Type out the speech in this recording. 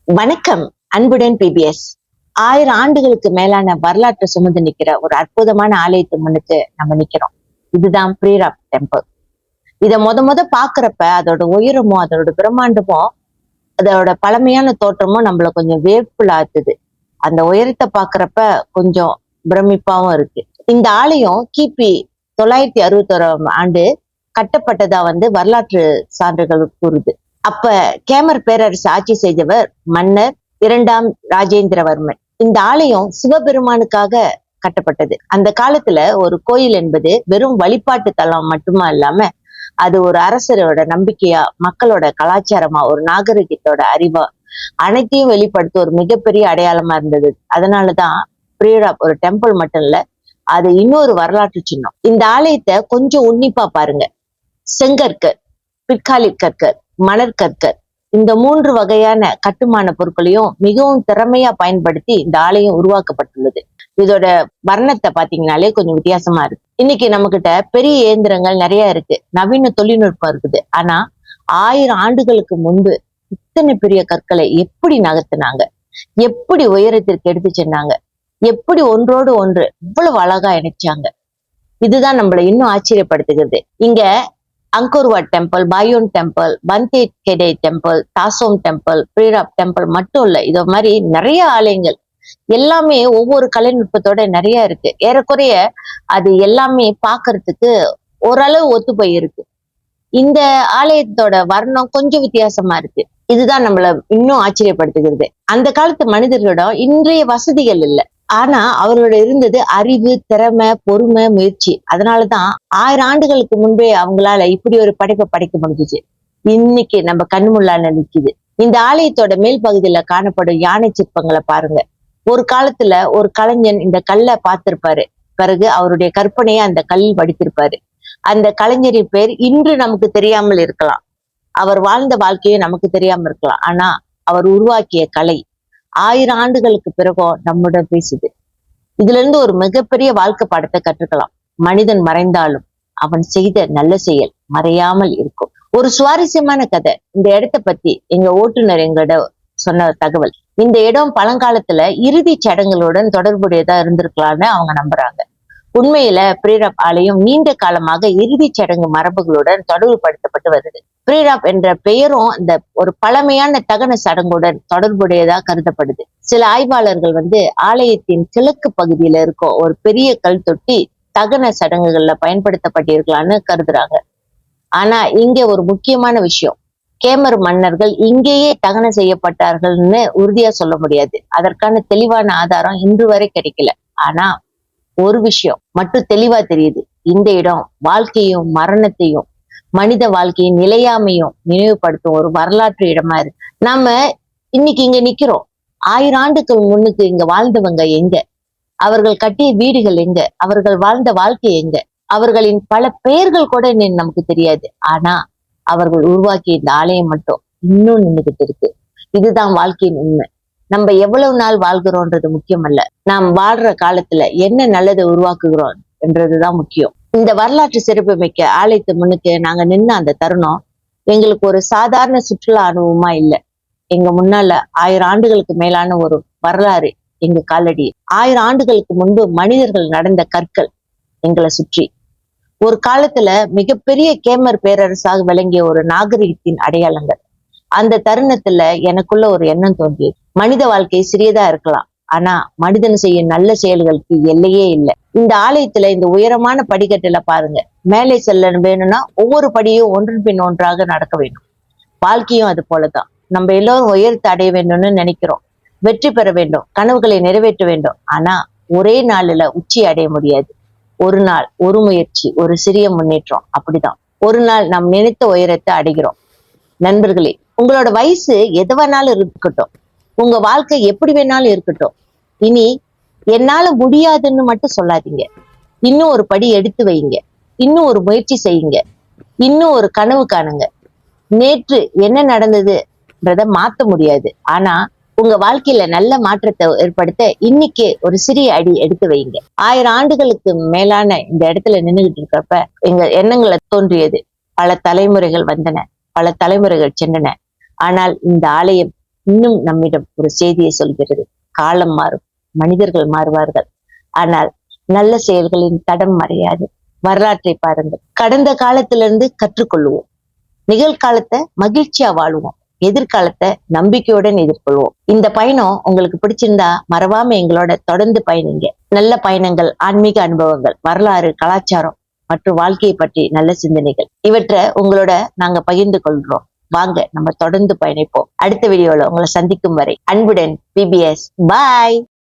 வணக்கம். அன்புடன் பிபிஎஸ். 1000 ஆண்டுகளுக்கு மேலான வரலாற்று சுமந்து நிக்கிற ஒரு அற்புதமான ஆலயத்து முன்னுக்கு நம்ம நிக்கிறோம். இதுதான் ப்ரீராப் டெம்பிள். இத முத பாக்குறப்ப அதோட உயரமும் அதோட பிரம்மாண்டமும் அதோட பழமையான தோற்றமும் நம்மள கொஞ்சம் வேர்ப்புலாத்துது. அந்த உயரத்தை பாக்குறப்ப கொஞ்சம் பிரமிப்பாவும் இருக்கு. இந்த ஆலயம் கிபி 961 ஆண்டு கட்டப்பட்டதா வரலாற்று சான்றுகள் கூறுது. அப்ப கேமர் பேரரசு ஆட்சி செய்தவர் மன்னர் 2ஆம் ராஜேந்திரவர்மன். இந்த ஆலயம் சிவபெருமானுக்காக கட்டப்பட்டது. அந்த காலத்துல ஒரு கோயில் என்பது வெறும் வழிபாட்டு தலம் மட்டுமா இல்லாம அது ஒரு அரசரோட நம்பிக்கையா, மக்களோட கலாச்சாரமா, ஒரு நாகரிகத்தோட அறிவா அனைத்தையும் வெளிப்படுத்த ஒரு மிகப்பெரிய அடையாளமா இருந்தது. அதனாலதான் ப்ரீராப் ஒரு டெம்பிள் மட்டும் இல்ல, அது இன்னொரு வரலாற்று சின்னம். இந்த ஆலயத்தை கொஞ்சம் உன்னிப்பா பாருங்க. செங்கற்கர், பிற்காலி கற்கர், மணற்கற்கர், இந்த 3 வகையான கட்டுமான பொருட்களையும் மிகவும் திறமையா பயன்படுத்தி இந்த ஆலயம் உருவாக்கப்பட்டுள்ளது. இதோட வர்ணத்தை பாத்தீங்கன்னாலே கொஞ்சம் வித்தியாசமா இருக்கு. இன்னைக்கு நம்ம கிட்ட பெரிய இயந்திரங்கள் நிறைய இருக்கு, நவீன தொழில்நுட்பம் இருக்குது. ஆனா 1000 ஆண்டுகளுக்கு முன்பு இத்தனை பெரிய கற்களை எப்படி நகர்த்தினாங்க, எப்படி உயரத்திற்கு எடுத்து சென்னாங்க, எப்படி ஒன்றோடு ஒன்று இவ்வளவு அழகா இணைச்சாங்க, இதுதான் நம்மள இன்னும் ஆச்சரியப்படுத்துகிறது. இங்க Angkor Wat temple, Bayon temple, Banteay Kdei temple, Ta Som temple, Pre Rup temple மட்டும் இல்ல, இத மாதிரி நிறைய ஆலயங்கள் எல்லாமே ஒவ்வொரு கலைநுட்பத்தோட நிறைய இருக்கு. ஏறக்குறைய அது எல்லாமே பாக்குறதுக்கு ஓரளவு ஒத்து போயிருக்கு. இந்த ஆலயத்தோட வர்ணம் கொஞ்சம் வித்தியாசமா இருக்கு. இதுதான் நம்மள இன்னும் ஆச்சரியப்படுத்துகிறது. அந்த காலத்து மனிதர்களிடம் இன்றைய வசதிகள் இல்லை, ஆனா அவர்களோட இருந்தது அறிவு, திறமை, பொறுமை, முயற்சி. அதனாலதான் 1000 ஆண்டுகளுக்கு முன்பே அவங்களால இப்படி ஒரு படைப்பை படைக்க முடிஞ்சுச்சு. இன்னைக்கு நம்ம கண்ணு முள்ளால நிக்குது. இந்த ஆலயத்தோட மேல் பகுதியில காணப்படும் யானை சிற்பங்களை பாருங்க. ஒரு காலத்துல ஒரு கலைஞன் இந்த கல்லை பார்த்திருப்பாரு, பிறகு அவருடைய கற்பனையை அந்த கல் வடித்திருப்பாரு. அந்த கலைஞரின் பேர் இன்று நமக்கு தெரியாமல் இருக்கலாம், அவர் வாழ்ந்த வாழ்க்கையும் நமக்கு தெரியாம இருக்கலாம். ஆனா அவர் உருவாக்கிய கலை 1000 ஆண்டுகளுக்கு பிறகும் நம்முடன் பேசுது. இதுல இருந்து ஒரு மிகப்பெரிய வாழ்க்கை பாடத்தை கற்றுக்கலாம். மனிதன் மறைந்தாலும் அவன் செய்த நல்ல செயல் மறையாமல் இருக்கும். ஒரு சுவாரஸ்யமான கதை. இந்த இடத்தை பத்தி எங்க ஓட்டுநர் எங்கிட்ட சொன்ன தகவல், இந்த இடம் பழங்காலத்துல இறுதி சடங்குகளுடன் தொடர்புடையதா இருந்திருக்கலாம்னு அவங்க நம்புறாங்க. உண்மையில ப்ரீராப் ஆலயம் நீண்ட காலமாக இறுதி சடங்கு மரபுகளுடன் தொடர்பு படுத்தப்பட்டு வருது. ப்ரீராப் என்ற பெயரும் இந்த ஒரு பழமையான தகன சடங்குடன் தொடர்புடையதா கருதப்படுது. சில ஆய்வாளர்கள் ஆலயத்தின் கிழக்கு பகுதியில இருக்கும் ஒரு பெரிய கல் தொட்டி தகன சடங்குகள்ல பயன்படுத்தப்பட்டிருக்கலாம்னு கருதுறாங்க. ஆனா இங்க ஒரு முக்கியமான விஷயம், கேமர் மன்னர்கள் இங்கேயே தகனம் செய்யப்பட்டார்கள்னு உறுதியா சொல்ல முடியாது. அதற்கான தெளிவான ஆதாரம் இன்று வரை கிடைக்கல. ஆனா ஒரு விஷயம் மட்டும் தெளிவா தெரியுது, இந்த இடம் வாழ்க்கையும் மரணத்தையும் மனித வாழ்க்கையின் நிலையாமையும் நினைவுபடுத்தும் ஒரு வரலாற்று இடமா இருக்கு. நாம இன்னைக்கு இங்க நிக்கிறோம். 1000 ஆண்டுக்கு முன்னுக்கு இங்க வாழ்ந்தவங்க எங்க, அவர்கள் கட்டிய வீடுகள் எங்க, அவர்கள் வாழ்ந்த வாழ்க்கை எங்க, அவர்களின் பல பெயர்கள் கூட நமக்கு தெரியாது. ஆனா அவர்கள் உருவாக்கிய இந்த ஆலயம் மட்டும் இன்னும் நின்றுகிட்டு இருக்கு. இதுதான் வாழ்க்கையின் உண்மை. நம்ம எவ்வளவு நாள் வாழ்கிறோன்றது முக்கியம் அல்ல, நாம் வாழ்ற காலத்துல என்ன நல்லதை உருவாக்குகிறோம் என்றதுதான் முக்கியம். இந்த வரலாற்று சிறப்பு மிக்க ஆலயத்து முன்னுக்கு நாங்க நின்ன அந்த தருணம் எங்களுக்கு ஒரு சாதாரண சுற்றுலா அனுபவமா இல்ல. எங்க முன்னால 1000 ஆண்டுகளுக்கு மேலான ஒரு வரலாறு எங்க காலடி. 1000 ஆண்டுகளுக்கு முன்பு மனிதர்கள் நடந்த கற்கள் எங்களை சுற்றி. ஒரு காலத்துல மிகப்பெரிய கேமர் பேரரசாக விளங்கிய ஒரு நாகரிகத்தின் அடையாளங்கள். அந்த தருணத்துல எனக்குள்ள ஒரு எண்ணம் தோன்றியது, மனித வாழ்க்கை சிறியதா இருக்கலாம், ஆனா மனிதன் செய்யும் நல்ல செயல்களுக்கு எல்லையே இல்லை. இந்த ஆலயத்துல இந்த உயரமான படிக்கட்டுல பாருங்க, மேலே செல்ல வேணும்னா ஒவ்வொரு படியும் ஒன்றின் பின் ஒன்றாக நடக்க வேண்டும். வாழ்க்கையும் அது போலதான். நம்ம எல்லோரும் உயரத்தை அடைய வேண்டும்னு நினைக்கிறோம், வெற்றி பெற வேண்டும், கனவுகளை நிறைவேற்ற வேண்டும். ஆனா ஒரே நாள்ல உச்சி அடைய முடியாது. ஒரு நாள், ஒரு முயற்சி, ஒரு சிறிய முன்னேற்றம், அப்படிதான் ஒரு நாள் நாம் நினைத்த உயரத்தை அடைகிறோம். நண்பர்களே, உங்களோட வயசு எது வேணாலும் இருக்கட்டும், உங்க வாழ்க்கை எப்படி வேணாலும் இருக்கட்டும், இனி என்னால முடியாதுன்னு மட்டும் சொல்லாதீங்க. இன்னும் ஒரு படி எடுத்து வைங்க, இன்னும் ஒரு முயற்சி செய்யுங்க, இன்னும் ஒரு கனவு காணுங்க. நேற்று என்ன நடந்ததுன்றத மாத்த முடியாது, ஆனா உங்க வாழ்க்கையில நல்ல மாற்றத்தை ஏற்படுத்த இன்னைக்கே ஒரு சிறிய அடி எடுத்து வைங்க. 1000 ஆண்டுகளுக்கு மேலான இந்த இடத்துல நின்றுகிட்டு இருக்கிறப்ப எங்க எண்ணங்களை தோன்றியது. பல தலைமுறைகள் வந்தன, பல தலைமுறைகள் சென்றன. ஆனால் இந்த ஆலயம் இன்னும் நம்மிடம் ஒரு செய்தியை சொல்கிறது. காலம் மாறும், மனிதர்கள் மாறுவார்கள், ஆனால் நல்ல செயல்களின் தடம் மறையாது. வரலாற்றை பாருங்கள். கடந்த காலத்திலிருந்து கற்றுக்கொள்வோம், நிகழ்காலத்தை மகிழ்ச்சியா வாழுவோம், எதிர்காலத்தை நம்பிக்கையுடன் எதிர்கொள்வோம். இந்த பயணம் உங்களுக்கு பிடிச்சிருந்தா மறவாம எங்களோட தொடர்ந்து பயணிங்க. நல்ல பயணங்கள், ஆன்மீக அனுபவங்கள், வரலாறு, கலாச்சாரம் மற்றும் வாழ்க்கையை பற்றி நல்ல சிந்தனைகள், இவற்றை உங்களோட நாங்க பகிர்ந்து கொள்றோம். வாங்க நம்ம தொடர்ந்து பயணிப்போம். அடுத்த வீடியோல உங்களை சந்திக்கும் வரை அன்புடன் பிபிஎஸ். பாய்.